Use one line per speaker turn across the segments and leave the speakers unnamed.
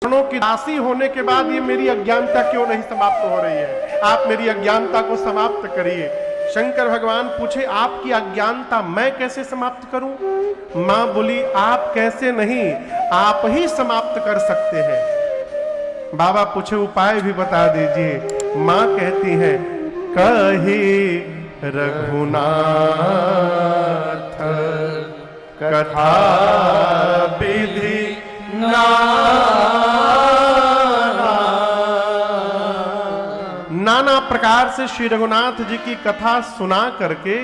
चरणों की दासी होने के बाद ये मेरी अज्ञानता क्यों नहीं समाप्त हो रही है? आप मेरी अज्ञानता को समाप्त करिए। शंकर भगवान पूछे, आपकी अज्ञानता मैं कैसे समाप्त करूं? मां बोली, आप कैसे नहीं, आप ही समाप्त कर सकते हैं। बाबा पूछे, उपाय भी बता दीजिए। मां कहती है, कही रघुनाथ कथा विधि नाना प्रकार से श्री रघुनाथ जी की कथा सुना करके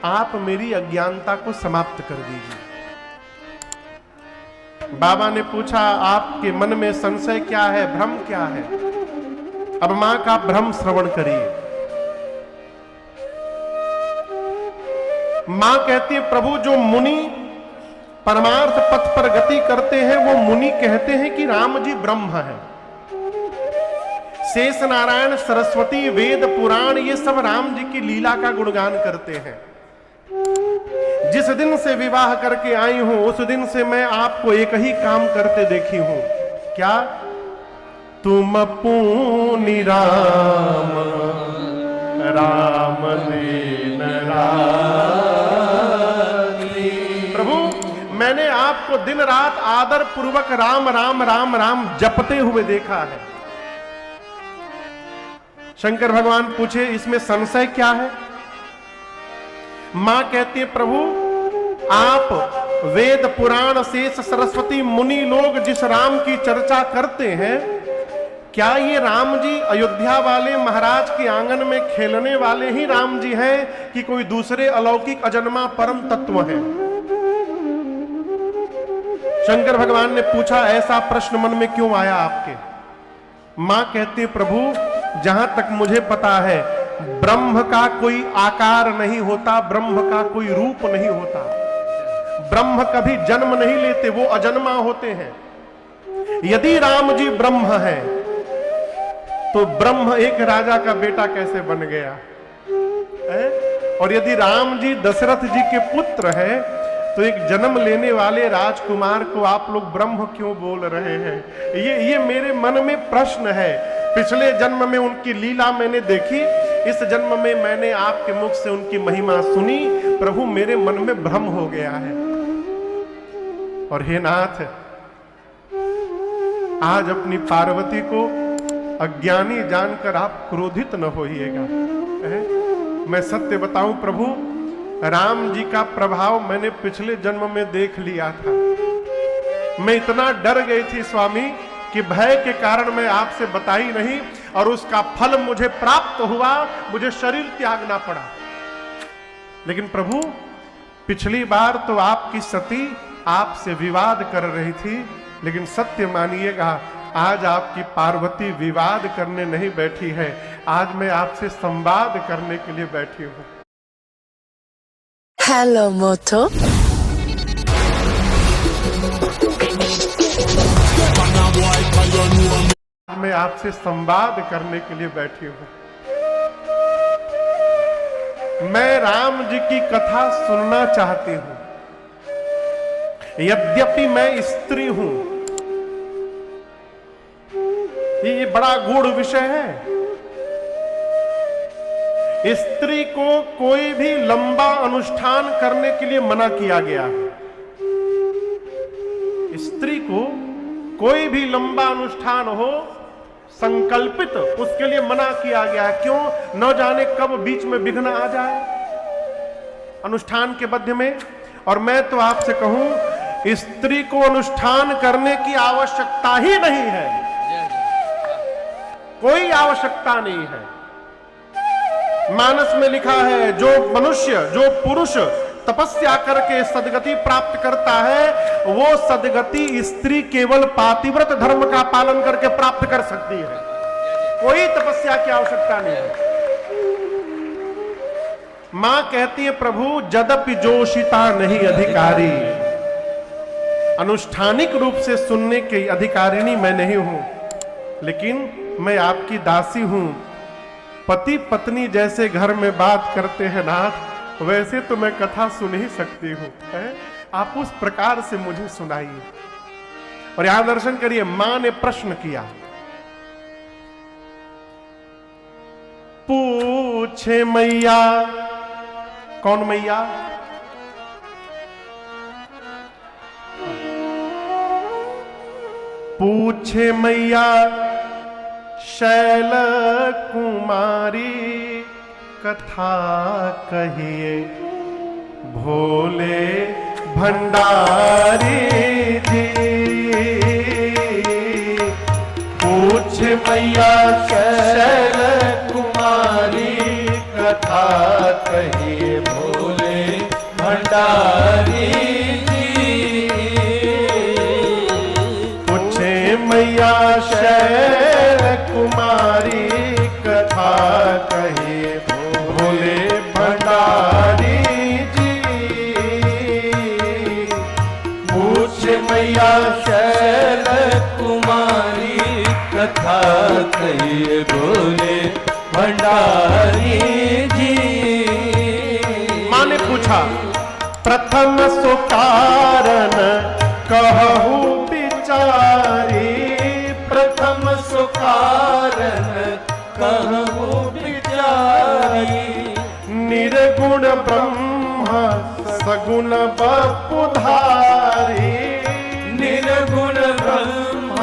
आप मेरी अज्ञानता को समाप्त कर दीजिए। बाबा ने पूछा, आपके मन में संशय क्या है, भ्रम क्या है? अब मां का भ्रम श्रवण करिए। मां कहती है, प्रभु जो मुनि परमार्थ पथ पर गति करते हैं वो मुनि कहते हैं कि राम जी ब्रह्म है। शेष नारायण, सरस्वती, वेद, पुराण ये सब राम जी की लीला का गुणगान करते हैं। जिस दिन से विवाह करके आई हूं उस दिन से मैं आपको एक ही काम करते देखी हूं। क्या? तुम पूनि राम राम दीन प्रभु, मैंने आपको दिन रात आदर पूर्वक राम राम राम राम जपते हुए देखा है। शंकर भगवान पूछे, इसमें संशय क्या है? मां कहती है, प्रभु आप वेद पुराण शेष सरस्वती मुनि लोग जिस राम की चर्चा करते हैं, क्या ये राम जी अयोध्या वाले महाराज के आंगन में खेलने वाले ही राम जी हैं कि कोई दूसरे अलौकिक अजन्मा परम तत्व है? शंकर भगवान ने पूछा, ऐसा प्रश्न मन में क्यों आया आपके? मां कहती, प्रभु जहां तक मुझे पता है ब्रह्म का कोई आकार नहीं होता, ब्रह्म का कोई रूप नहीं होता, ब्रह्म कभी जन्म नहीं लेते, वो अजन्मा होते हैं। यदि राम जी ब्रह्म है तो ब्रह्म एक राजा का बेटा कैसे बन गया है? और यदि राम जी दशरथ जी के पुत्र है तो एक जन्म लेने वाले राजकुमार को आप लोग ब्रह्म क्यों बोल रहे हैं? ये मेरे मन में प्रश्न है। पिछले जन्म में उनकी लीला मैंने देखी, इस जन्म में मैंने आपके मुख से उनकी महिमा सुनी। प्रभु मेरे मन में भ्रम हो गया है। और हे नाथ, आज अपनी पार्वती को अज्ञानी जानकर आप क्रोधित न होइएगा। मैं सत्य बताऊं प्रभु, राम जी का प्रभाव मैंने पिछले जन्म में देख लिया था। मैं इतना डर गई थी स्वामी कि भय के कारण मैं आपसे बताई नहीं, और उसका फल मुझे प्राप्त हुआ, मुझे शरीर त्यागना पड़ा। लेकिन प्रभु पिछली बार तो आपकी सती आपसे विवाद कर रही थी, लेकिन सत्य मानिएगा आज आपकी पार्वती विवाद करने नहीं बैठी है, आज मैं आपसे संवाद करने के लिए बैठी हूं।
हेलो मोटो,
मैं आपसे संवाद करने के लिए बैठी हूं। मैं राम जी की कथा सुनना चाहती हूं। यद्यपि मैं स्त्री हूं, ये बड़ा गूढ़ विषय है। स्त्री को कोई भी लंबा अनुष्ठान करने के लिए मना किया गया है। स्त्री को कोई भी लंबा अनुष्ठान हो संकल्पित, उसके लिए मना किया गया है। क्यों? न जाने कब बीच में विघ्न आ जाए अनुष्ठान के मध्य में। और मैं तो आपसे कहूं, स्त्री को अनुष्ठान करने की आवश्यकता ही नहीं है, कोई आवश्यकता नहीं है। मानस में लिखा है, जो मनुष्य, जो पुरुष तपस्या करके सदगति प्राप्त करता है, वो सदगति स्त्री केवल पातिव्रत धर्म का पालन करके प्राप्त कर सकती है, कोई तपस्या की आवश्यकता नहीं है। मां कहती है, प्रभु जदपि जोशिता नहीं अधिकारी, अनुष्ठानिक रूप से सुनने की अधिकारिणी मैं नहीं हूं, लेकिन मैं आपकी दासी हूं। पति पत्नी जैसे घर में बात करते हैं नाथ, वैसे तो मैं कथा सुन ही सकती हूं। आप उस प्रकार से मुझे सुनाइए। और यहां दर्शन करिए, मां ने प्रश्न किया, पूछे मैया। कौन मैया? पूछे मैया शैल कुमारी, कथा कहिए भोले भंडारी जी। पूछे मैया शैल कुमारी, कथा कहिए भोले भंडारी जी। पूछे मैया शैल कुमारी, कथा कहिए भोले भंडारी जी। पूछे मैया
शैल कुमारी, कथा कहिए भोले भंडारी जी।
मां ने पूछा, प्रथम सो कारण कहूं बिचारी।
प्रथम सो कारण कहूं बिचारी।
निर्गुण ब्रह्म सगुण बपुधारी।
निर्गुण ब्रह्म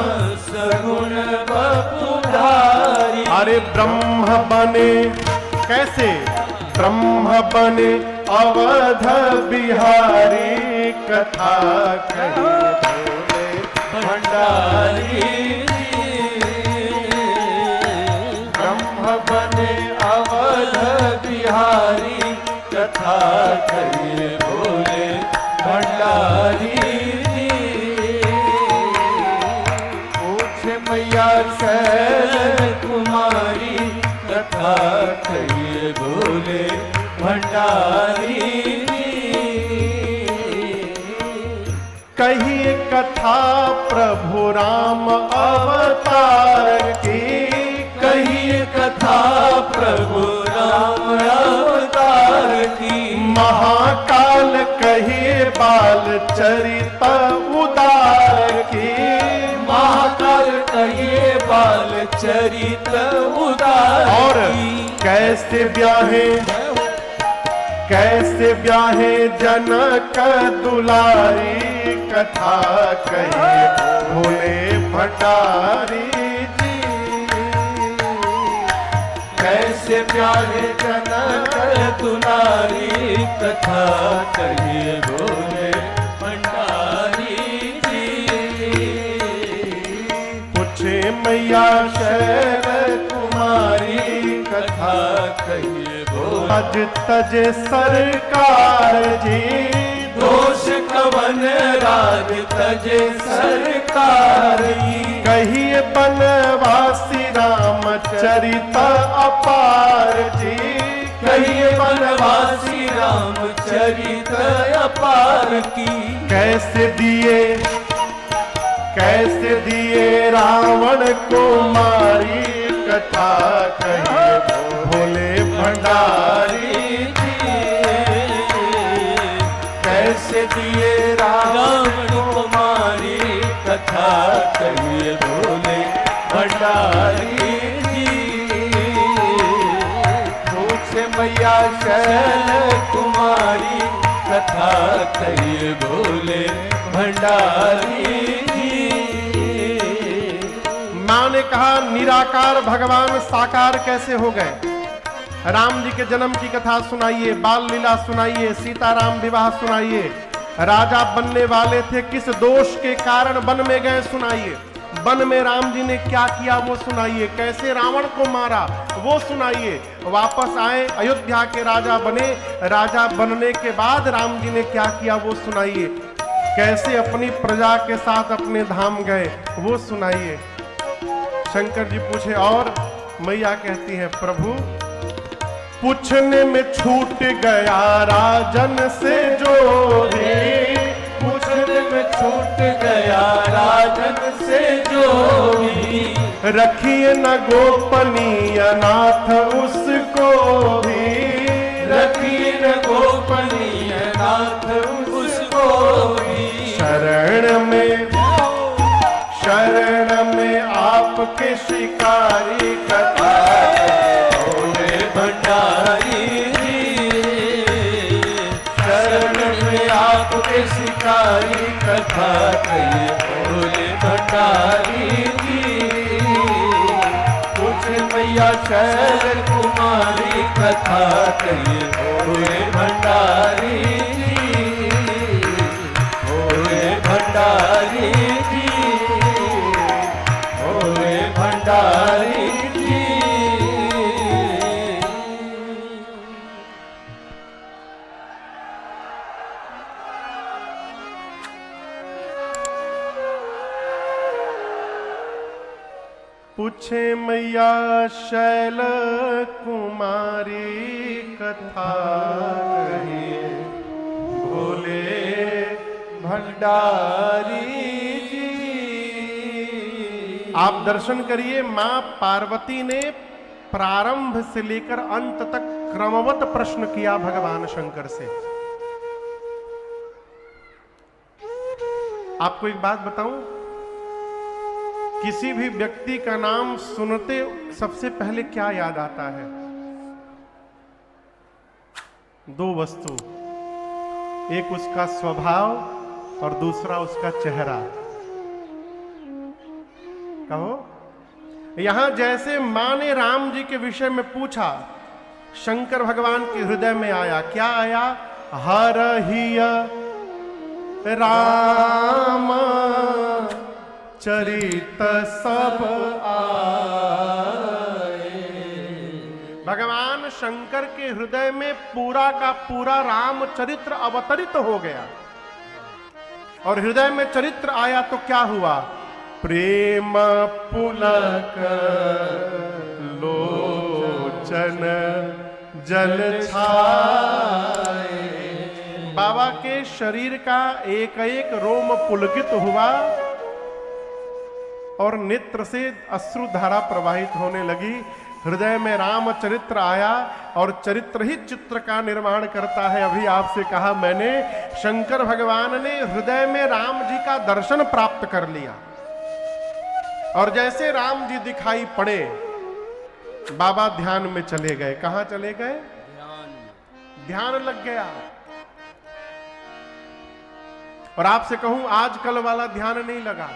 सगुण बपुधारी।
अरे ब्रह्म बने कैसे? ब्रह्म बने अवध बिहारी, कथा कहिए भोले
भंडारी।
ब्रह्म
बने अवध बिहारी, कथा कहिए भोले भंडारी। पूछे मैया शैल कुमारी, कथा कहिए भोले भंडारी।
कहिए कथा प्रभु राम अवतार की।
कहिए कथा प्रभु राम अवतार की।
महाकाल कहिए बाल चरित उदार की।
महाकाल कहिए बाल चरित उदार।
और कैसे ब्याहे जनक दुलारी, कथा कहिए भोले भंडारी जी।
कैसे ब्याहे जनक दुलारी, कथा कहिए भोले भंडारी जी।
पूछे मैया शैल
कुमारी, कथा कहिए भोले।
अज तजे सरकार जी।
दोष कवन राज तजे सरकार।
कहिए बनवासी रामचरित अपार जी।
कहिए बनवासी रामचरित अपार की।
कैसे दिए रावण को मारी, कथा कहिए भोले भंडारी जी।
कैसे दिए रावण को मारी, कथा कहिए भोले भंडारी जी। पूछे मैया शैल कुमारी, कथा कहिए भोले भंडारी जी।
मां ने कहा, निराकार भगवान साकार कैसे हो गए? राम जी के जन्म की कथा सुनाइए, बाल लीला सुनाइए, सीताराम विवाह सुनाइए। राजा बनने वाले थे, किस दोष के कारण वन में गए सुनाइए। वन में राम जी ने क्या किया वो सुनाइए। कैसे रावण को मारा वो सुनाइए। वापस आए, अयोध्या के राजा बने, राजा बनने के बाद राम जी ने क्या किया वो सुनाइए। कैसे अपनी प्रजा के साथ अपने धाम गए वो सुनाइए। शंकर जी पूछे, और मैया कहती है, प्रभु पूछने में छूट गया राजन से जो रे।
पूछने में छूट गया राजन से जो भी।
रखिए न गोपनीय नाथ उसको भी।
रखिए न गोपनीय नाथ उसको भी।
शरण में शरण में आपके शिकारी कथा
भोले भंडारी जी, शरण में आपके शिकारी कथा कहिए भोले भंडारी जी। पूछे मैया शैल कुमारी कथा कहिए भोले भंडारी जी, भोले भंडारी जी, भोले भंडारी जी।
पूछे मैया शैल कुमारी कथा कहिए भोले
भंडारी जी।
आप दर्शन करिए, मां पार्वती ने प्रारंभ से लेकर अंत तक क्रमवत प्रश्न किया भगवान शंकर से। आपको एक बात बताऊं, किसी भी व्यक्ति का नाम सुनते सबसे पहले क्या याद आता है? दो वस्तु, एक उसका स्वभाव और दूसरा उसका चेहरा। कहो, यहां जैसे मां ने राम जी के विषय में पूछा, शंकर भगवान के हृदय में आया, क्या आया? हरहिय राम चरित सब आए। भगवान शंकर के हृदय में पूरा का पूरा राम चरित्र अवतरित हो गया। और हृदय में चरित्र आया तो क्या हुआ? प्रेम पुलक लोचन जल छाए। बाबा के शरीर का एक एक रोम पुलकित हुआ और नेत्र से अश्रु धारा प्रवाहित होने लगी। हृदय में राम चरित्र आया और चरित्र ही चित्र का निर्माण करता है। अभी आपसे कहा मैंने, शंकर भगवान ने हृदय में राम जी का दर्शन प्राप्त कर लिया और जैसे राम जी दिखाई पड़े, बाबा ध्यान में चले गए। कहां चले गए? ध्यान लग गया। और आपसे कहूं, आजकल वाला ध्यान नहीं लगा।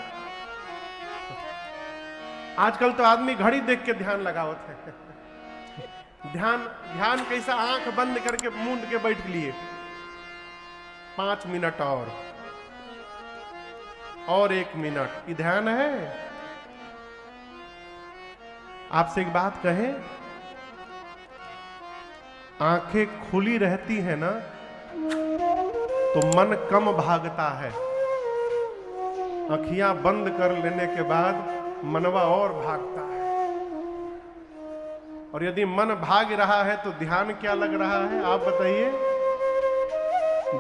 आजकल तो आदमी घड़ी देख के ध्यान लगावत है। ध्यान कैसा? आंख बंद करके मूंद के बैठ लिए, 5 मिनट और 1 मिनट, ये ध्यान है? आपसे एक बात कहें, आंखें खुली रहती है ना तो मन कम भागता है। आंखियां बंद कर लेने के बाद मनवा और भागता है। और यदि मन भाग रहा है तो ध्यान क्या लग रहा है? आप बताइए।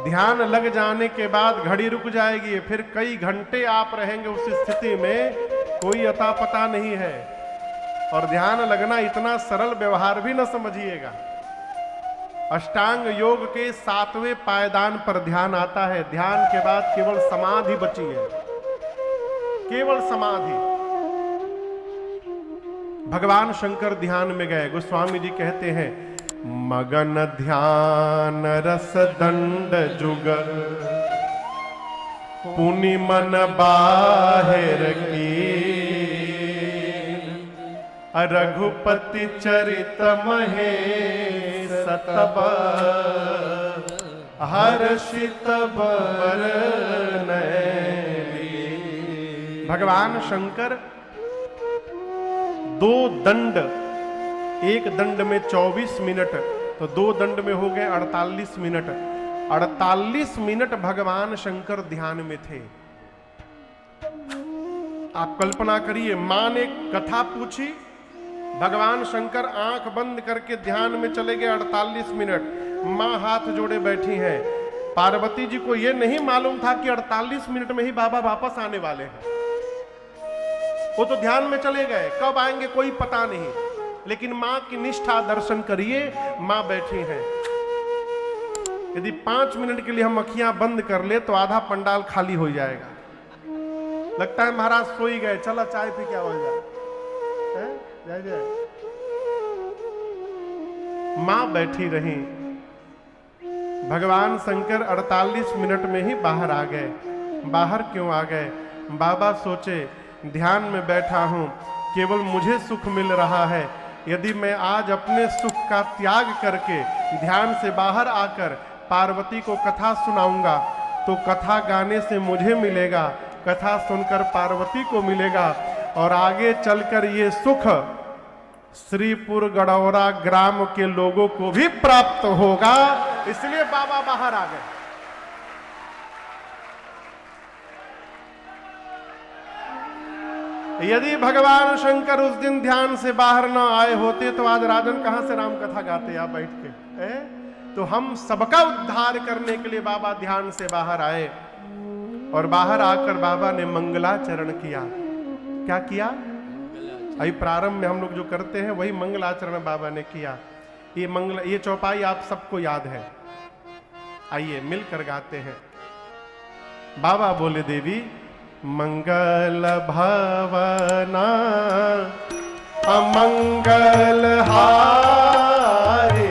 ध्यान लग जाने के बाद घड़ी रुक जाएगी, फिर कई घंटे आप रहेंगे उस स्थिति में, कोई अता पता नहीं है। और ध्यान लगना इतना सरल व्यवहार भी न समझिएगा। अष्टांग योग के 7वें पायदान पर ध्यान आता है। ध्यान के बाद केवल समाधि बची है, केवल समाधि। भगवान शंकर ध्यान में गए। गोस्वामी जी कहते हैं, मगन ध्यान रस दंड जुगल पुनि मन बाहिर की। रघुपति चरित महेश तब हर्षित बरन। भगवान शंकर 2 दंड, एक दंड में 24 मिनट, तो 2 दंड में हो गए 48 मिनट। 48 मिनट भगवान शंकर ध्यान में थे। आप कल्पना करिए, मां ने कथा पूछी, भगवान शंकर आंख बंद करके ध्यान में चले गए 48 मिनट। मां हाथ जोड़े बैठी हैं। पार्वती जी को यह नहीं मालूम था कि 48 मिनट में ही बाबा वापस आने वाले हैं। वो तो ध्यान में चले गए, कब आएंगे कोई पता नहीं। लेकिन मां की निष्ठा दर्शन करिए, मां बैठी हैं। यदि 5 मिनट के लिए हम अखियां बंद कर ले तो आधा पंडाल खाली हो जाएगा। लगता है महाराज सो ही गए, चलो चाय पी के आवल जाए। जय जय। मां बैठी रही। भगवान शंकर 48 मिनट में ही बाहर आ गए। बाहर क्यों आ गए? बाबा सोचे, ध्यान में बैठा हूं, केवल मुझे सुख मिल रहा है, यदि मैं आज अपने सुख का त्याग करके ध्यान से बाहर आकर पार्वती को कथा सुनाऊंगा तो कथा गाने से मुझे मिलेगा, कथा सुनकर पार्वती को मिलेगा, और आगे चलकर ये सुख श्रीपुर गढ़ौरा ग्राम के लोगों को भी प्राप्त होगा। इसलिए बाबा बाहर आ गए। यदि भगवान शंकर उस दिन ध्यान से बाहर ना आए होते तो आज राजन कहां से राम कथा गाते आप बैठ के? तो हम सबका उद्धार करने के लिए बाबा ध्यान से बाहर आए, और बाहर आकर बाबा ने मंगलाचरण किया। क्या किया? अभी प्रारंभ में हम लोग जो करते हैं वही मंगलाचरण बाबा ने किया। ये चौपाई आप सबको याद है, आइए मिलकर गाते हैं। बाबा बोले, देवी मंगल भवना अमंगल हारे,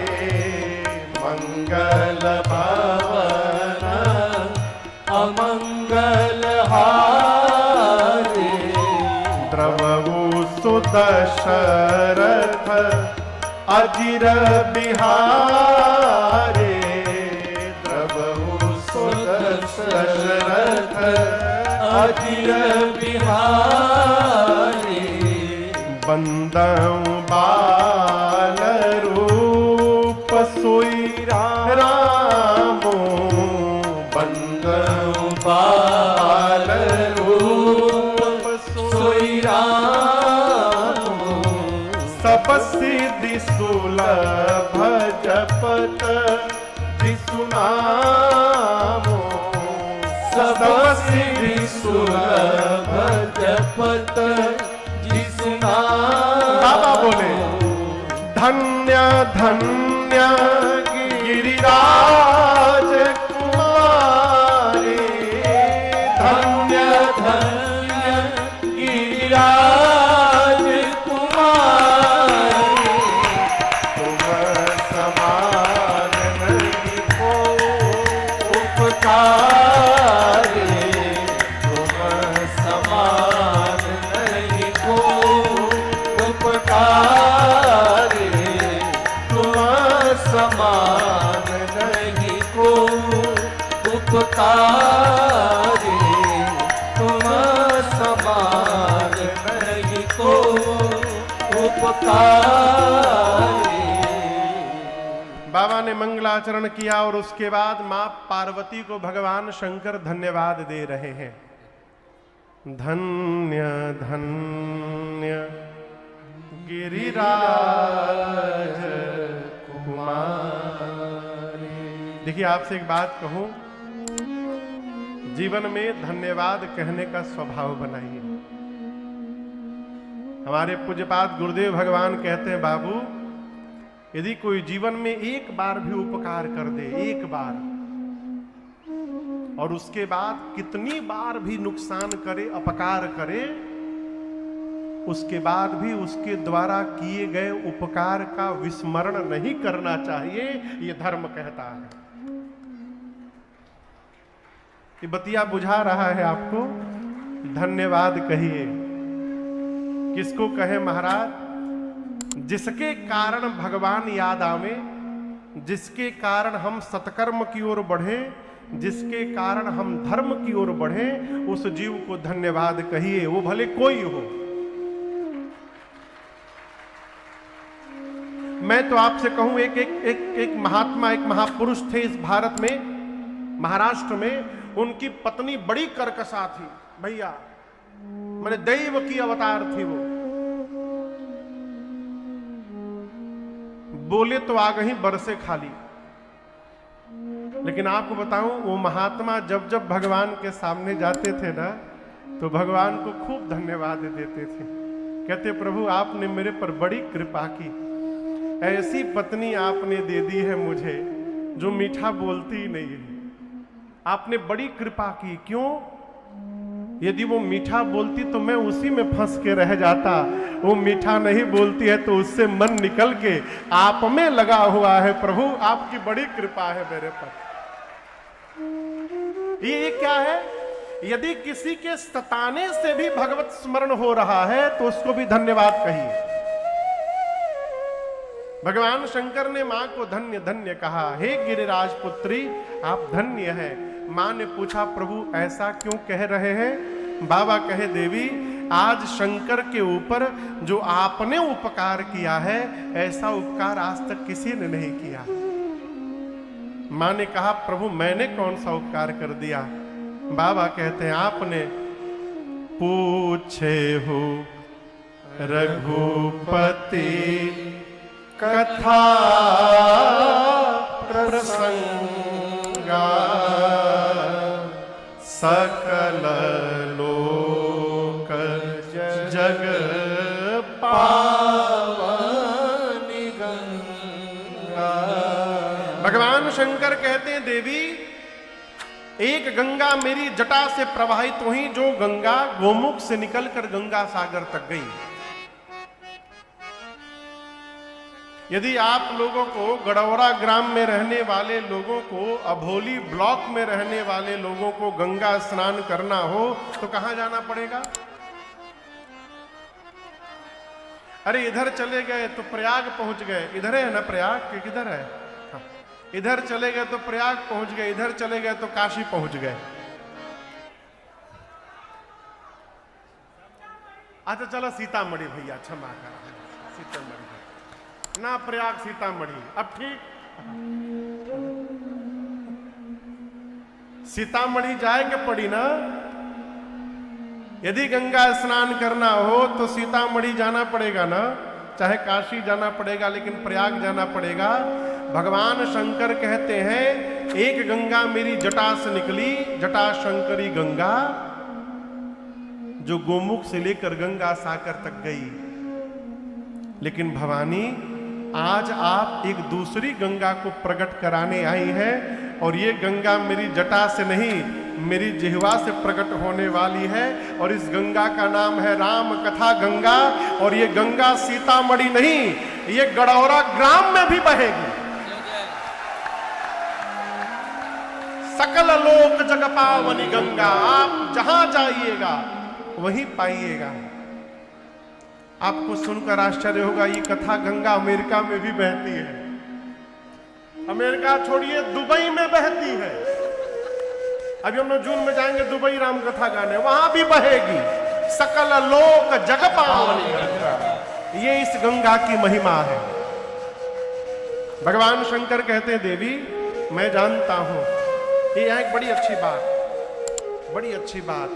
मंगल
भवना अमंगल हारे,
द्रवहु सुदशरथ अजिर बिहारे, द्रवहु सुदशरथ
अजिर बिहारी,
बंदऊ बाल रूप सोई रामो,
बंदऊ बाल रूप सोई रामो,
सब सिद्धि सुलभ जपत जिसुनामो,
सब सिद्धि सुलभ जपत जिसुनामो।
बाबा बोले, धन्य धन्य गिरिराज कुमारी,
धन्य धन्य गिरिराज कुमारी,
तुम समान नहीं को
उपकार उपकारी, तुम समान नहीं को उपकारी।
बाबा ने मंगलाचरण किया और उसके बाद मां पार्वती को भगवान शंकर धन्यवाद दे रहे हैं। धन्य धन्य गिरिराज कुमारी। देखिए आपसे एक बात कहूं, जीवन में धन्यवाद कहने का स्वभाव बनाइए। हमारे पूज्यपाद गुरुदेव भगवान कहते हैं, बाबू यदि कोई जीवन में एक बार भी उपकार कर दे, एक बार, और उसके बाद कितनी बार भी नुकसान करे, अपकार करे, उसके बाद भी उसके द्वारा किए गए उपकार का विस्मरण नहीं करना चाहिए, ये धर्म कहता है। ये बतिया बुझा रहा है आपको? धन्यवाद कहिए। किसको कहे महाराज? जिसके कारण भगवान याद आवे, जिसके कारण हम सत्कर्म की ओर बढ़े, जिसके कारण हम धर्म की ओर बढ़े, उस जीव को धन्यवाद कहिए, वो भले कोई हो। मैं तो आपसे कहूं, एक महात्मा, एक महापुरुष थे इस भारत में, महाराष्ट्र में। उनकी पत्नी बड़ी कर्कशा थी भैया, मैंने दैव की अवतार थी वो। बोले तो आ गई बरसे खाली। लेकिन आपको बताऊं, वो महात्मा जब जब भगवान के सामने जाते थे ना, तो भगवान को खूब धन्यवाद देते थे। कहते, प्रभु आपने मेरे पर बड़ी कृपा की, ऐसी पत्नी आपने दे दी है मुझे जो मीठा बोलती ही नहीं है। आपने बड़ी कृपा की। क्यों? यदि वो मीठा बोलती तो मैं उसी में फंस के रह जाता। वो मीठा नहीं बोलती है तो उससे मन निकल के आप में लगा हुआ है। प्रभु आपकी बड़ी कृपा है मेरे पर। ये क्या है? यदि किसी के सताने से भी भगवत स्मरण हो रहा है तो उसको भी धन्यवाद कहिए। भगवान शंकर ने मां को धन्य धन्य कहा। हे गिरिराज पुत्री आप धन्य है। मां ने पूछा प्रभु ऐसा क्यों कह रहे हैं? बाबा कहे देवी आज शंकर के ऊपर जो आपने उपकार किया है ऐसा उपकार आज तक किसी ने नहीं किया। मां ने कहा प्रभु मैंने कौन सा उपकार कर दिया? बाबा कहते हैं आपने पूछे हो रघुपति कथा प्रसंगा सकल लोक जग पावनी गंगा। भगवान शंकर कहते हैं देवी एक गंगा मेरी जटा से प्रवाहित हुई, जो गंगा गोमुख से निकलकर गंगा सागर तक गई। यदि आप लोगों को गड़ौरा ग्राम में रहने वाले लोगों को, अभोली ब्लॉक में रहने वाले लोगों को गंगा स्नान करना हो तो कहां जाना पड़ेगा? अरे इधर चले गए तो प्रयाग पहुंच गए। इधर है ना प्रयाग कि किधर है? हाँ। इधर चले गए तो प्रयाग पहुंच गए, इधर चले गए तो काशी पहुंच गए। अच्छा चलो सीतामढ़ी भैया क्षमा कर, सीतामढ़ी ना प्रयाग सीतामढ़ी। अब ठीक सीतामढ़ी जाए के पड़ी ना। यदि गंगा स्नान करना हो तो सीतामढ़ी जाना पड़ेगा ना, चाहे काशी जाना पड़ेगा लेकिन प्रयाग जाना पड़ेगा। भगवान शंकर कहते हैं एक गंगा मेरी जटा से निकली, जटा शंकरी गंगा, जो गोमुख से लेकर गंगा सागर तक गई। लेकिन भवानी आज आप एक दूसरी गंगा को प्रकट कराने आई है, और ये गंगा मेरी जटा से नहीं मेरी जिह्वा से प्रकट होने वाली है। और इस गंगा का नाम है राम कथा गंगा। और ये गंगा सीतामढ़ी नहीं, ये गड़ौरा ग्राम में भी बहेगी। सकल लोक जग पावनी गंगा, आप जहां जाइएगा वहीं पाइएगा। आपको सुनकर आश्चर्य होगा ये कथा गंगा अमेरिका में भी बहती है। अमेरिका छोड़िए दुबई में बहती है। अभी हम लोग जून में जाएंगे दुबई राम कथा गाने, वहां भी बहेगी। सकल लोक जग पावनी गंगा, ये इस गंगा की महिमा है। भगवान शंकर कहते हैं देवी मैं जानता हूं, ये एक बड़ी अच्छी बात, बड़ी अच्छी बात।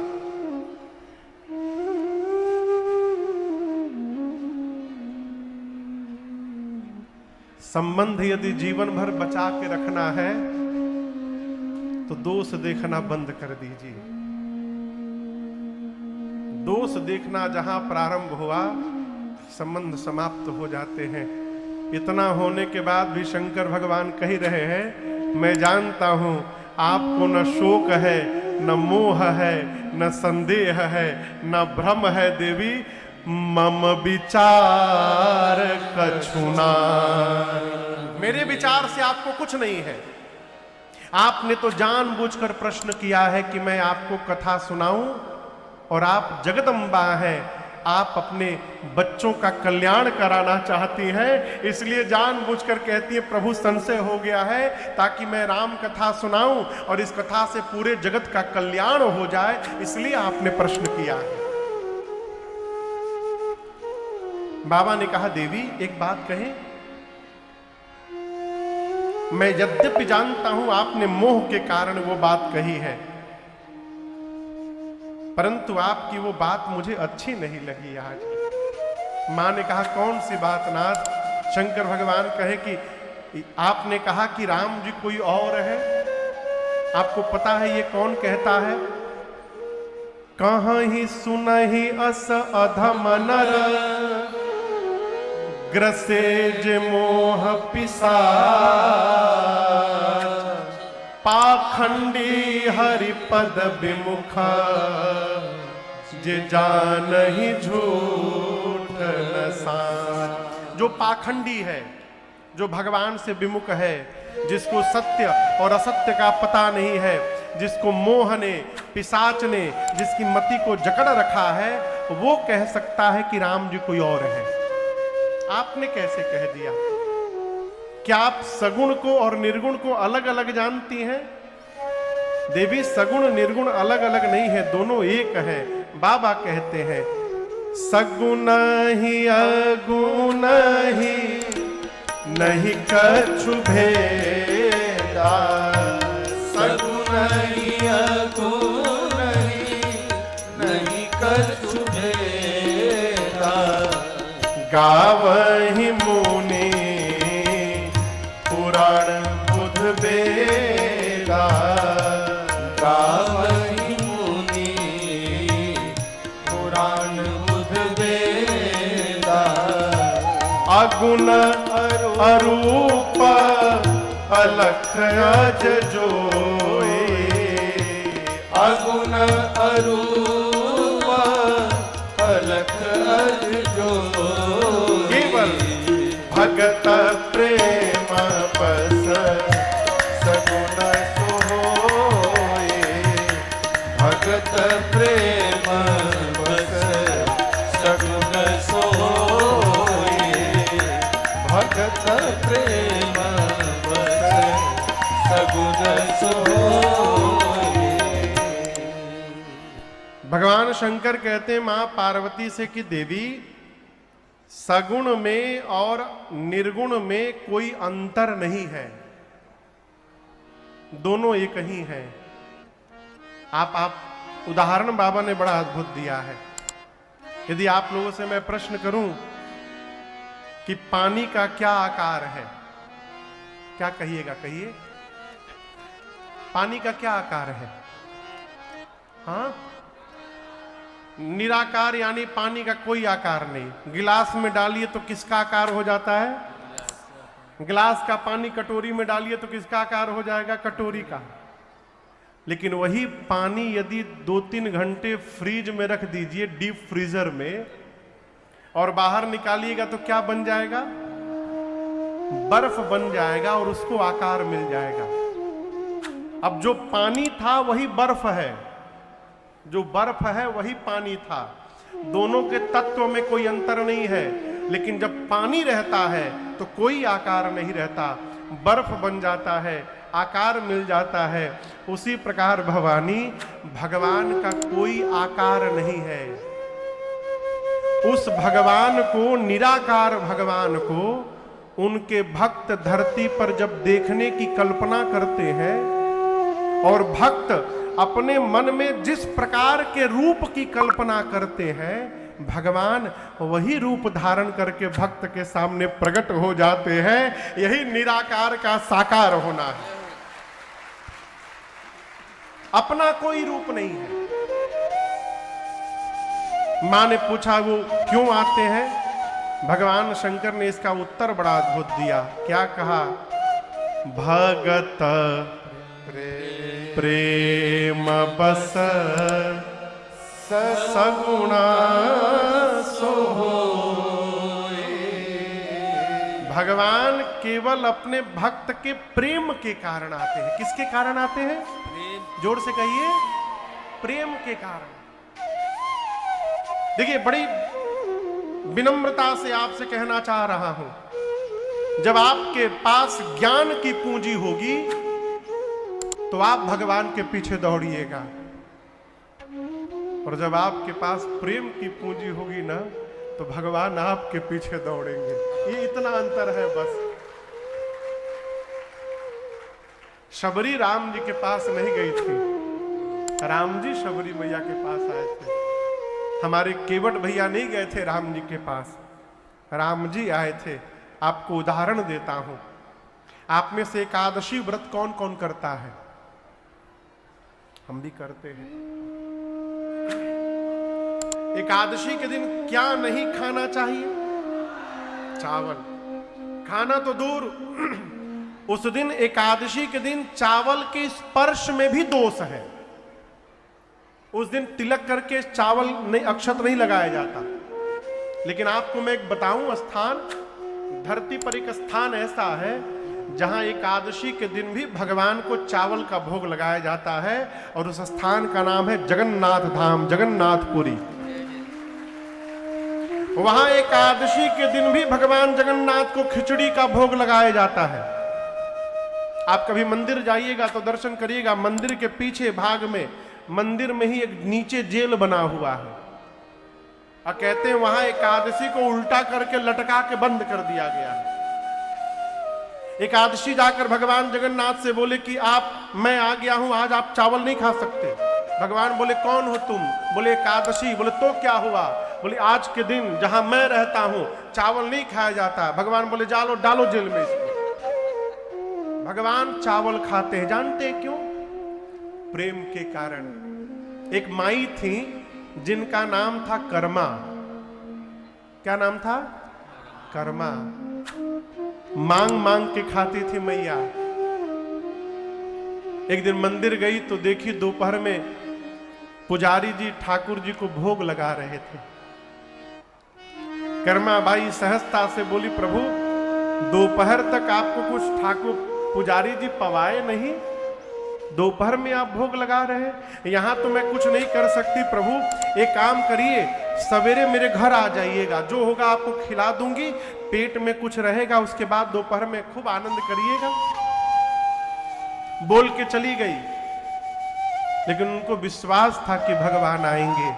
संबंध यदि जीवन भर बचा के रखना है तो दोष देखना बंद कर दीजिए। दोष देखना जहां प्रारंभ हुआ संबंध समाप्त हो जाते हैं। इतना होने के बाद भी शंकर भगवान कह रहे हैं मैं जानता हूं आपको न शोक है, न मोह है, न संदेह है, न भ्रम है देवी। मम विचार कछुना, मेरे विचार से आपको कुछ नहीं है। आपने तो जानबूझकर प्रश्न किया है कि मैं आपको कथा सुनाऊं, और आप जगदम्बा हैं, आप अपने बच्चों का कल्याण कराना चाहती हैं, इसलिए जानबूझकर कहती है प्रभु संशय हो गया है ताकि मैं राम कथा सुनाऊं और इस कथा से पूरे जगत का कल्याण हो जाए, इसलिए आपने प्रश्न किया है। बाबा ने कहा देवी एक बात कहें, मैं यद्यपि जानता हूं आपने मोह के कारण वो बात कही है, परंतु आपकी वो बात मुझे अच्छी नहीं लगी आज। मां ने कहा कौन सी बात नाथ? शंकर भगवान कहे कि आपने कहा कि राम जी कोई और है, आपको पता है ये कौन कहता है? कहां ही सुनहि अस अधम नर, ग्रसेज मोह पिशाच, पाखंडी हरिपद विमुख, जे जानहि झूठ न सान। जो पाखंडी है, जो भगवान से विमुख है, जिसको सत्य और असत्य का पता नहीं है, जिसको मोह ने, पिशाच ने जिसकी मति को जकड़ रखा है, वो कह सकता है कि राम जी कोई और है। आपने कैसे कह दिया? क्या आप सगुण को और निर्गुण को अलग अलग जानती हैं? देवी, सगुण निर्गुण अलग अलग नहीं है, दोनों एक है। बाबा कहते हैं सगुण ही अगुण ही नहीं कछु भेदा,
सगुण ही अगुण ही नहीं कछु भेदा,
गावहि मुनि पुराण बुध बेदा,
गावहि मुनि पुराण बुध बेदा,
अगुण अरूप अलख अज जोए,
अगुण अरूप अलख अज जोए,
केवल भगत प्रेम बस सगुण सोए,
भगत प्रेम बस सगुण सोए, भगत प्रेम बस सगुण सोए।
भगवान शंकर कहते हैं मां पार्वती से कि देवी, सगुण में और निर्गुण में कोई अंतर नहीं है, दोनों एक ही हैं। आप उदाहरण बाबा ने बड़ा अद्भुत दिया है। यदि आप लोगों से मैं प्रश्न करूं कि पानी का क्या आकार है, क्या कहिएगा? कहिए, पानी का क्या आकार है? हाँ, निराकार, यानी पानी का कोई आकार नहीं। गिलास में डालिए तो किसका आकार हो जाता है? गिलास का पानी कटोरी में डालिए तो किसका आकार हो जाएगा? कटोरी का। लेकिन वही पानी यदि 2-3 घंटे फ्रीज में रख दीजिए, डीप फ्रीजर में, और बाहर निकालिएगा तो क्या बन जाएगा? बर्फ बन जाएगा और उसको आकार मिल जाएगा। अब जो पानी था वही बर्फ है, जो बर्फ है वही पानी था, दोनों के तत्व में कोई अंतर नहीं है। लेकिन जब पानी रहता है तो कोई आकार नहीं रहता, बर्फ बन जाता है, आकार मिल जाता है। उसी प्रकार भवानी, भगवान का कोई आकार नहीं है। उस भगवान को, निराकार भगवान को, उनके भक्त धरती पर जब देखने की कल्पना करते हैं, और भक्त अपने मन में जिस प्रकार के रूप की कल्पना करते हैं, भगवान वही रूप धारण करके भक्त के सामने प्रकट हो जाते हैं। यही निराकार का साकार होना है। अपना कोई रूप नहीं है। मां ने पूछा वो क्यों आते हैं? भगवान शंकर ने इसका उत्तर बड़ा अद्भुत दिया। क्या कहा? भगत प्रेम बस सगुणा सोए। भगवान केवल अपने भक्त के प्रेम के कारण आते हैं। किसके कारण आते हैं? जोर से कहिए, प्रेम के कारण। देखिए, बड़ी विनम्रता से आपसे कहना चाह रहा हूं, जब आपके पास ज्ञान की पूंजी होगी तो आप भगवान के पीछे दौड़िएगा, और जब आपके पास प्रेम की पूंजी होगी ना तो भगवान आपके पीछे दौड़ेंगे। ये इतना अंतर है बस। शबरी राम जी के पास नहीं गई थी, राम जी शबरी मैया के पास आए थे। हमारे केवट भैया नहीं गए थे राम जी के पास, राम जी आए थे। आपको उदाहरण देता हूं। आप में से एकादशी व्रत कौन कौन करता है? हम भी करते हैं। एकादशी के दिन क्या नहीं खाना चाहिए? चावल। खाना तो दूर, उस दिन एकादशी के दिन चावल के स्पर्श में भी दोष है। उस दिन तिलक करके चावल नहीं, अक्षत नहीं लगाया जाता। लेकिन आपको मैं एक बताऊं स्थान, धरती पर एक स्थान ऐसा है जहां एकादशी के दिन भी भगवान को चावल का भोग लगाया जाता है, और उस स्थान का नाम है जगन्नाथ धाम, जगन्नाथपुरी। वहां एकादशी के दिन भी भगवान जगन्नाथ को खिचड़ी का भोग लगाया जाता है। आप कभी मंदिर जाइएगा तो दर्शन करिएगा, मंदिर के पीछे भाग में, मंदिर में ही एक नीचे जेल बना हुआ है, और कहते हैं वहां एकादशी को उल्टा करके लटका के बंद कर दिया गया है। एकादशी जाकर भगवान जगन्नाथ से बोले कि मैं आ गया हूं, आज आप चावल नहीं खा सकते। भगवान बोले कौन हो तुम? बोले एकादशी। बोले तो क्या हुआ? बोले आज के दिन जहां मैं रहता हूं चावल नहीं खाया जाता। भगवान बोले जालो, डालो जेल में इसको। भगवान चावल खाते हैं, जानते हैं क्यों? प्रेम के कारण। एक माई थी जिनका नाम था कर्मा। क्या नाम था? कर्मा। मांग मांग के खाती थी मैया। एक दिन मंदिर गई तो देखी दोपहर में पुजारी जी ठाकुर जी को भोग लगा रहे थे। कर्मा बाई सहजता से बोली, प्रभु दोपहर तक आपको कुछ ठाकुर पुजारी जी पवाए नहीं, दोपहर में आप भोग लगा रहे? यहां तो मैं कुछ नहीं कर सकती प्रभु, एक काम करिए, सवेरे मेरे घर आ जाइएगा, जो होगा आपको खिला दूंगी, पेट में कुछ रहेगा, उसके बाद दोपहर में खूब आनंद करिएगा। बोल के चली गई, लेकिन उनको विश्वास था कि भगवान आएंगे।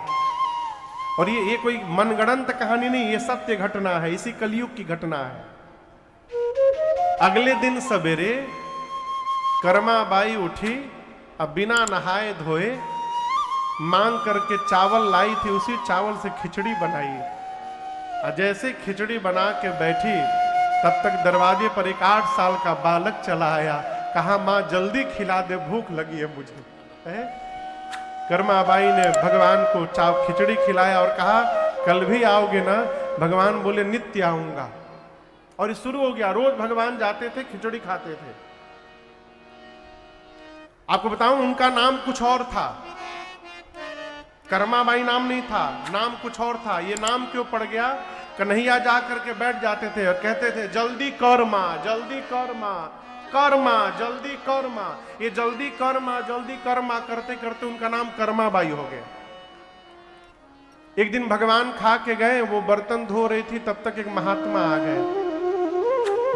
और ये कोई मनगढ़ंत कहानी नहीं, ये सत्य घटना है, इसी कलयुग की घटना है। अगले दिन सवेरे कर्मा बाई उठी, अब बिना नहाए धोए मांग करके चावल लाई थी, उसी चावल से खिचड़ी बनाई। और जैसे खिचड़ी बना के बैठी, तब तक दरवाजे पर एक 8 साल का बालक चला आया, कहा मां जल्दी खिला दे, भूख लगी है मुझे। कर्मा बाई ने भगवान को खिचड़ी खिलाया और कहा कल भी आओगे ना? भगवान बोले नित्य आऊंगा। और शुरू हो गया, रोज भगवान जाते थे, खिचड़ी खाते थे। आपको बताऊं उनका नाम कुछ और था, कर्माबाई नाम नहीं था, नाम कुछ और था। ये नाम क्यों पड़ गया? कन्हैया जा करके बैठ जाते थे और कहते थे जल्दी कर मां, जल्दी कर मां, कर मां, जल्दी कर मां। ये जल्दी कर मां, जल्दी कर मां करते करते उनका नाम कर्माबाई हो गया। एक दिन भगवान खा के गए, वो बर्तन धो रही थी, तब तक एक महात्मा आ गए।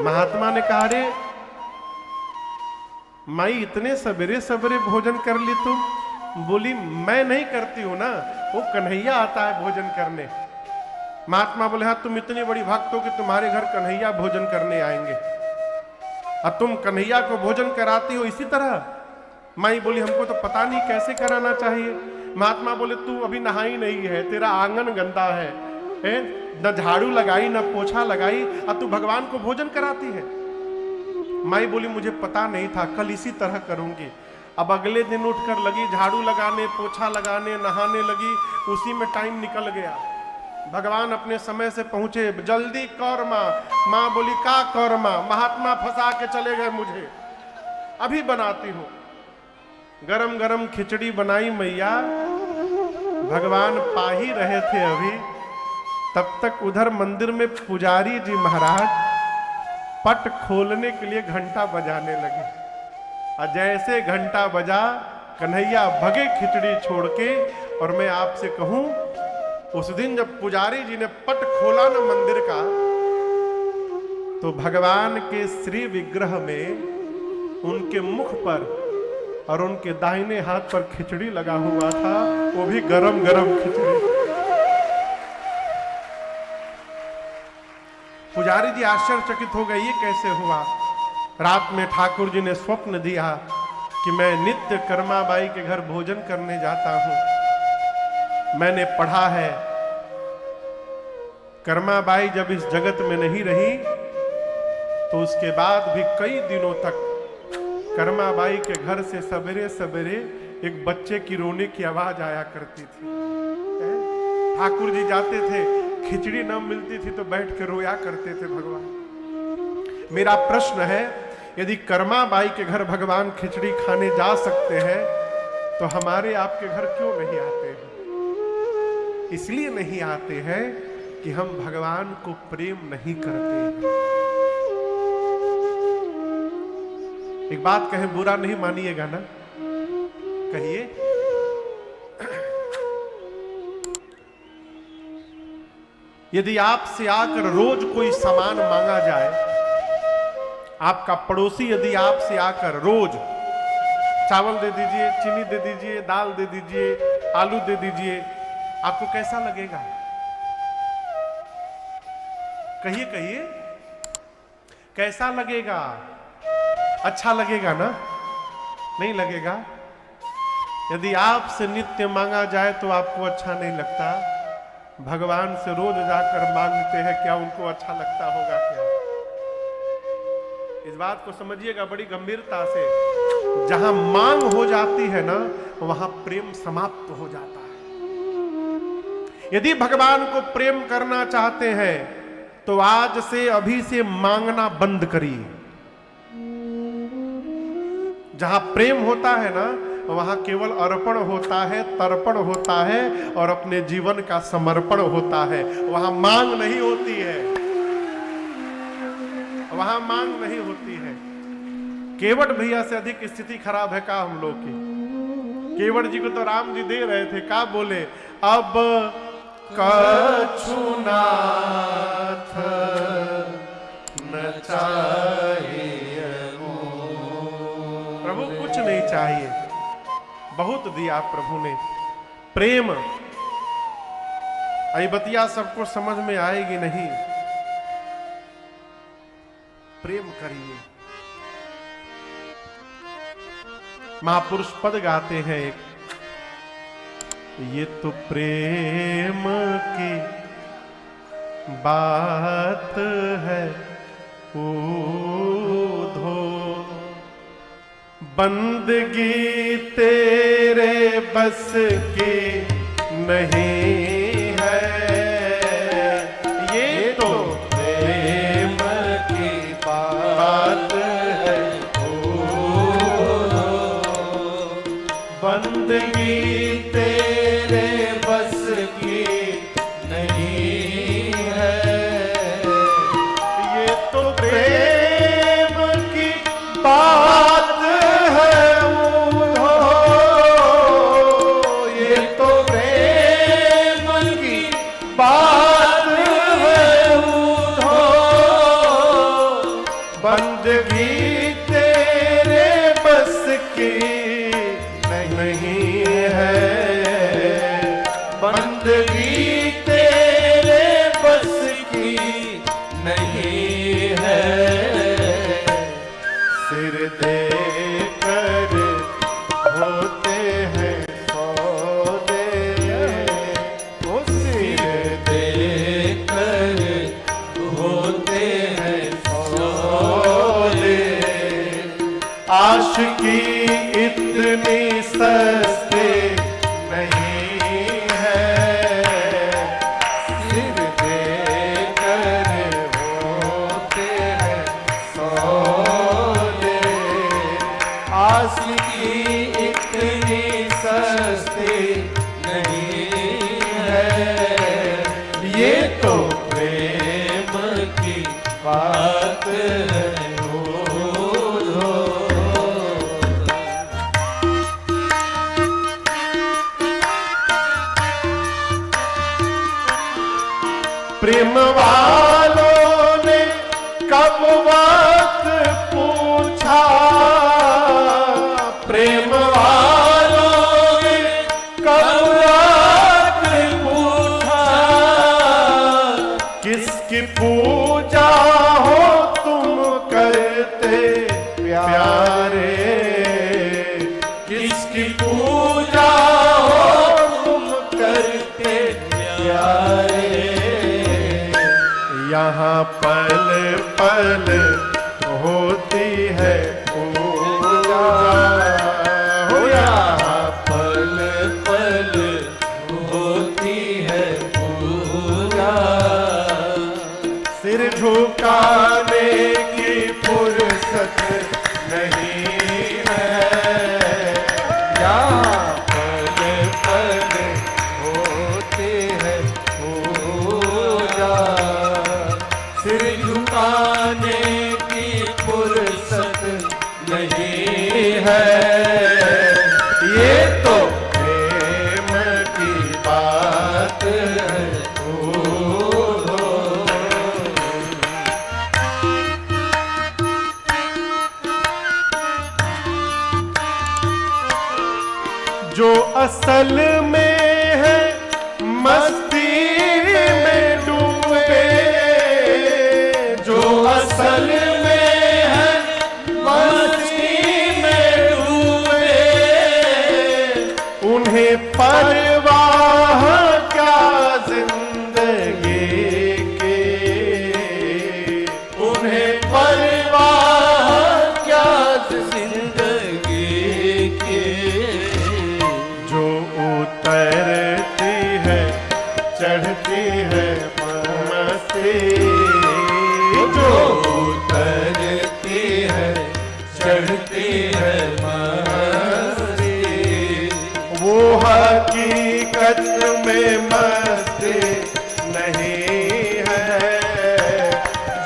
महात्मा ने कहा रे माई इतने सवेरे सवेरे भोजन कर ली तुम? बोली मैं नहीं करती हूं ना, वो कन्हैया आता है भोजन करने। महात्मा बोले हाँ तुम इतनी बड़ी भक्त हो कि तुम्हारे घर कन्हैया भोजन करने आएंगे, और तुम कन्हैया को भोजन कराती हो इसी तरह? माई बोली हमको तो पता नहीं कैसे कराना चाहिए। महात्मा बोले तू अभी नहाई नहीं है, तेरा आंगन गंदा है, न झाड़ू लगाई न पोछा लगाई, और तू भगवान को भोजन कराती है। माई बोली मुझे पता नहीं था, कल इसी तरह करूंगी। अब अगले दिन उठकर लगी झाड़ू लगाने, पोछा लगाने, नहाने लगी, उसी में टाइम निकल गया। भगवान अपने समय से पहुंचे, जल्दी कर मां। मां बोली का कर मां? महात्मा फंसा के चले गए मुझे, अभी बनाती हूं। गरम गरम खिचड़ी बनाई मैया, भगवान पा ही रहे थे अभी, तब तक उधर मंदिर में पुजारी जी महाराज पट खोलने के लिए घंटा बजाने लगे। और जैसे घंटा बजा, कन्हैया भगे खिचड़ी छोड़ के। और मैं आपसे कहूं, उस दिन जब पुजारी जी ने पट खोला ना मंदिर का, तो भगवान के श्री विग्रह में उनके मुख पर और उनके दाहिने हाथ पर खिचड़ी लगा हुआ था, वो भी गरम गरम खिचड़ी। पुजारी जी आश्चर्यचकित हो गए, ये कैसे हुआ? रात में ठाकुर जी ने स्वप्न दिया कि मैं नित्य कर्माबाई के घर भोजन करने जाता हूं। मैंने पढ़ा है कर्माबाई जब इस जगत में नहीं रही तो उसके बाद भी कई दिनों तक कर्माबाई के घर से सवेरे सवेरे एक बच्चे की रोने की आवाज आया करती थी। ठाकुर जी जाते थे, खिचड़ी न मिलती थी तो बैठ के रोया करते थे भगवान। मेरा प्रश्न है, यदि कर्माबाई के घर भगवान खिचड़ी खाने जा सकते हैं तो हमारे आपके घर क्यों नहीं आते हैं? इसलिए नहीं आते हैं कि हम भगवान को प्रेम नहीं करते हैं। एक बात कहे, बुरा नहीं मानिएगा ना, कहिए। यदि आपसे आकर रोज कोई सामान मांगा जाए, आपका पड़ोसी यदि आपसे आकर रोज चावल दे दीजिए, चीनी दे दीजिए, दाल दे दीजिए, आलू दे दीजिए, आपको कैसा लगेगा? कहिए कहिए, कैसा लगेगा? अच्छा लगेगा ना? नहीं लगेगा। यदि आपसे नित्य मांगा जाए तो आपको अच्छा नहीं लगता। भगवान से रोज जाकर मांगते हैं, क्या उनको अच्छा लगता होगा क्या? इस बात को समझिएगा बड़ी गंभीरता से। जहां मांग हो जाती है ना, वहां प्रेम समाप्त हो जाता है। यदि भगवान को प्रेम करना चाहते हैं तो आज से, अभी से मांगना बंद करिए। जहां प्रेम होता है ना, वहां केवल अर्पण होता है, तर्पण होता है और अपने जीवन का समर्पण होता है। वहां मांग नहीं होती है, वहां मांग नहीं होती है। केवट भैया से अधिक स्थिति खराब है का हम लोग की? केवट जी को तो राम जी दे रहे थे, का बोले, अब कछु नाथ न चाहिए, प्रभु कुछ नहीं चाहिए, बहुत दिया प्रभु ने। प्रेम, बतिया सबको समझ में आएगी नहीं। प्रेम करिए। महापुरुष पद गाते हैं एक, ये तो प्रेम की बात है ऊधो, बंदगी तेरे बस की नहीं है। ये तो प्रेम की बात है ऊधो, बंदगी तेरे बस की नहीं है। ये तो प्रेम की बात है ऊधो, ये तो प्रेम की बात है ऊधो, बंदगी तेरे बस की नहीं है। बंदगी तेरे बस की नहीं है। सिर दे कर होते हैं सौदे, वो सिर दे कर होते हैं सौदे। आशिकी इतनी सस्ती नहीं है। सिर दे कर होते हैं सौदे। आशिकी इतनी सस्ती नहीं है। ये तो प्रेम की बात है ऊधो। प्रेम वालों ने कब बात पूछा, प्रेम वालों ने कब बात पूछा। किसकी पूजा हो तुम करते प्यारे, किसकी पूजा हो तुम करते प्यारे। यहाँ पल पल होती है पूजा, हो यहाँ पल पल होती है पूजा। सिर झुकाने की फुर्सत नहीं है। यहाँ
है। ये तो प्रेम की बात है।
जो असल में है मस्ती में डूबे,
जो असल में है मस्ती में डूबे,
उन्हें परवाह क्या जिंदगी की,
उन्हें परवाह क्या जिंदगी की।
जो उतरती है चढ़ती है मस्ती,
जो उतरती है चढ़ती है मस्ती,
वो हकीकत में मस्ती नहीं है।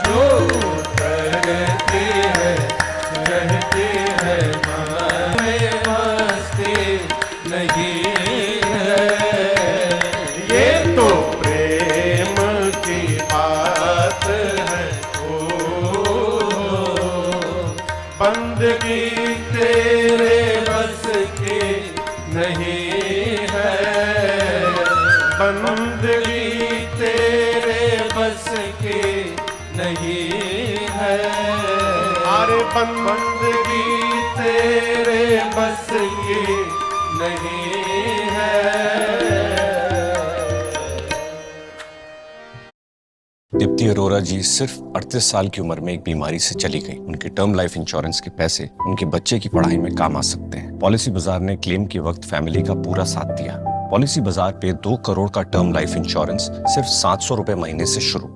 जो उतरती है चढ़ती है मस्ती नहीं है।
ये तो प्रेम की बात है।
बंदगी तेरे बस की नहीं है। बंदगी तेरे बस की नहीं है।
अरे
बंदगी तेरे बस की नहीं है।
दीप्ति अरोरा जी सिर्फ 38 साल की उम्र में एक बीमारी से चली गई। उनके टर्म लाइफ इंश्योरेंस के पैसे उनके बच्चे की पढ़ाई में काम आ सकते हैं। पॉलिसी बाजार ने क्लेम के वक्त फैमिली का पूरा साथ दिया। पॉलिसी बाजार पे 2 करोड़ का टर्म लाइफ इंश्योरेंस सिर्फ 700 रुपए महीने से शुरू।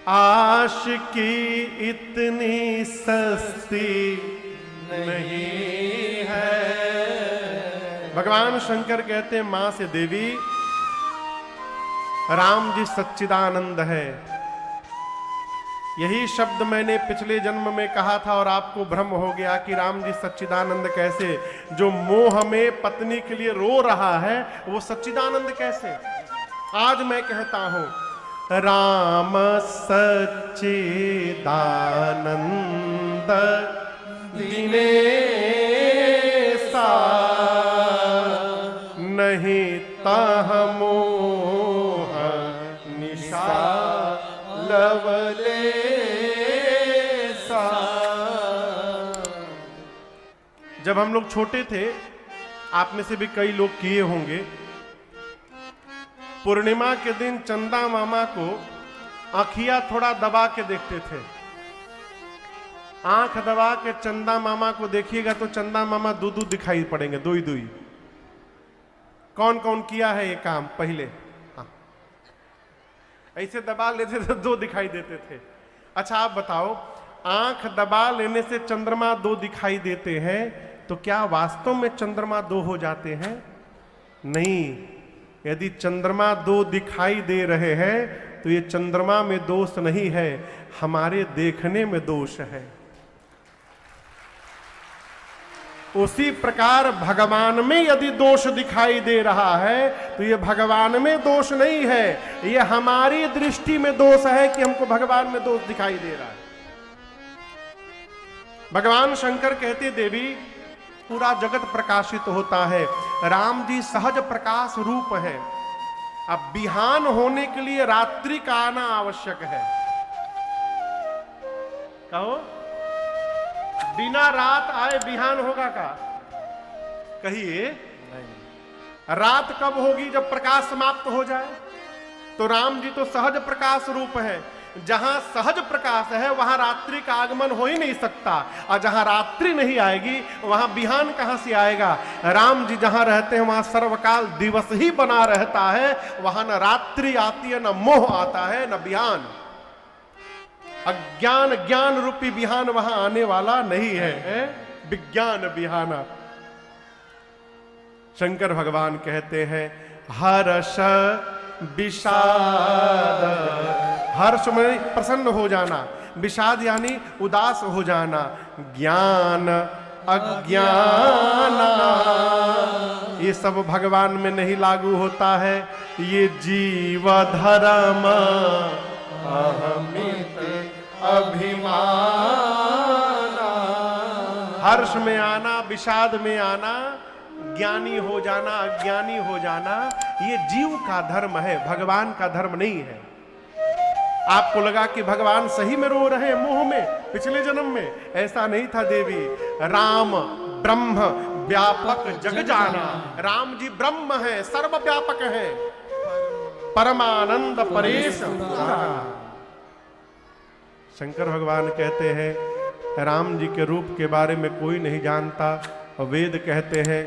आशिकी इतनी सस्ती नहीं है। भगवान शंकर कहते हैं मां से देवी, राम जी सच्चिदानंद है। यही शब्द मैंने पिछले जन्म में कहा था और आपको भ्रम हो गया कि राम जी सच्चिदानंद कैसे। जो मोह में पत्नी के लिए रो रहा है वो सच्चिदानंद कैसे। आज मैं कहता हूं राम सच्चिदानंद दिनेसा, नहीं तह मोह निशा लवलेसा। जब हम लोग छोटे थे, आप में से भी कई लोग किए होंगे, पूर्णिमा के दिन चंदा मामा को आँखिया थोड़ा दबा के देखते थे। आंख दबा के चंदा मामा को देखिएगा तो चंदा मामा दो दो दिखाई पड़ेंगे, दो ही दो ही। कौन कौन किया है ये काम पहले? हाँ, ऐसे दबा लेते थे दो दिखाई देते थे। अच्छा आप बताओ, आंख दबा लेने से चंद्रमा दो दिखाई देते हैं तो क्या वास्तव में चंद्रमा दो हो जाते हैं? नहीं। यदि चंद्रमा दो दिखाई दे रहे हैं तो ये चंद्रमा में दोष नहीं है, हमारे देखने में दोष है। उसी प्रकार भगवान में यदि दोष दिखाई दे रहा है तो ये भगवान में दोष नहीं है, ये हमारी दृष्टि में दोष है कि हमको भगवान में दोष दिखाई दे रहा है। भगवान शंकर कहते देवी पूरा जगत प्रकाशित होता है, राम जी सहज प्रकाश रूप है। अब बिहान होने के लिए रात्रि का आना आवश्यक है। कहो, बिना रात आए बिहान होगा का? कहिए नहीं। रात कब होगी? जब प्रकाश समाप्त हो जाए। तो राम जी तो सहज प्रकाश रूप है। जहां सहज प्रकाश है वहां रात्रि का आगमन हो ही नहीं सकता, और जहां रात्रि नहीं आएगी वहां बिहान कहां से आएगा? राम जी जहां रहते हैं वहां सर्वकाल दिवस ही बना रहता है, वहां न रात्रि आती है, न मोह आता है, न बिहान। अज्ञान ज्ञान रूपी बिहान वहां आने वाला नहीं है, विज्ञान बिहाना। शंकर भगवान कहते हैं हर्ष विषाद, हर्ष में प्रसन्न हो जाना, विषाद यानी उदास हो जाना, ज्ञान अज्ञान ये सब भगवान में नहीं लागू होता है। ये जीव धर्म अहमित अभिमान, हर्ष में आना, विषाद में आना, ज्ञानी हो जाना, अज्ञानी हो जाना, ये जीव का धर्म है, भगवान का धर्म नहीं है। आपको लगा कि भगवान सही में रो रहे हैं मोह में पिछले जन्म में, ऐसा नहीं था देवी। राम ब्रह्म व्यापक जग जाना, राम जी ब्रह्म है, सर्वव्यापक है, परमानंद परेश पुराना। शंकर भगवान कहते हैं राम जी के रूप के बारे में कोई नहीं जानता। वेद कहते हैं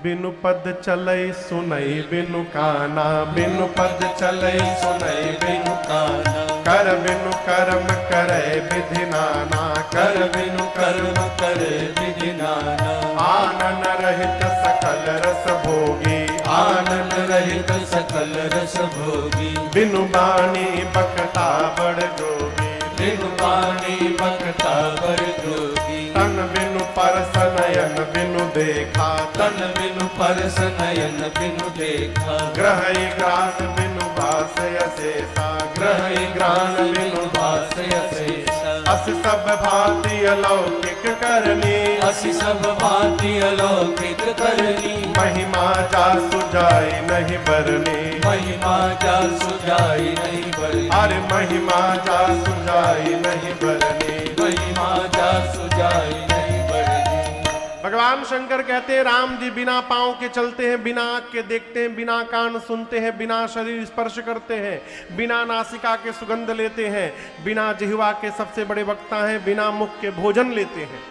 बिनु पद चलई सुनई बिनु काना, बिनु पद चलई सुनई बिनु काना, कर बिनु कर्म करे विधि नाना, कर बिनु कर्म करे विधि नाना। आनन रहित सकल रस भोगी,
आनंद रहित सकल रस भोगी,
बिनु बाणी बकता बड़ जोगी,
बिनु पानी बकता बर जोगी।
तन बिनु परस नयन बिनु देखा,
तन बिनु परस नयन बिनु देखा,
ग्रह ग्रास बिनु भास अशेषा,
ग्रह ग्रान बिनु भास अशेषा।
अस सब भांति अलौकिक करनी,
असि सब भांति अलौकिक करनी,
महिमा जा सुजाई नहीं बरनी,
महिमा जा सुजाई नहीं बरनी,
अरे महिमा जा सुजाई नहीं बरनी।
महिमा जा सुजाई नहीं बरनी।
भगवान शंकर कहते हैं राम जी बिना पांव के चलते हैं, बिना आंख के देखते हैं, बिना कान सुनते हैं, बिना शरीर स्पर्श करते हैं, बिना नासिका के सुगंध लेते हैं, बिना जिह्वा के सबसे बड़े वक्ता हैं, बिना मुख के भोजन लेते हैं।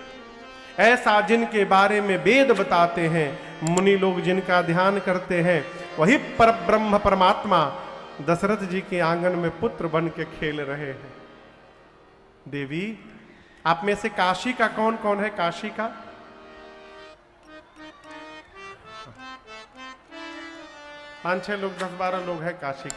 ऐसा जिनके बारे में वेद बताते हैं, मुनि लोग जिनका ध्यान करते हैं, वही पर ब्रह्म परमात्मा दशरथ जी के आंगन में पुत्र बन के खेल रहे हैं। देवी आप में से काशी का कौन कौन है? काशी का 5-6 लोग, 10-12 लोग हैं काशी के।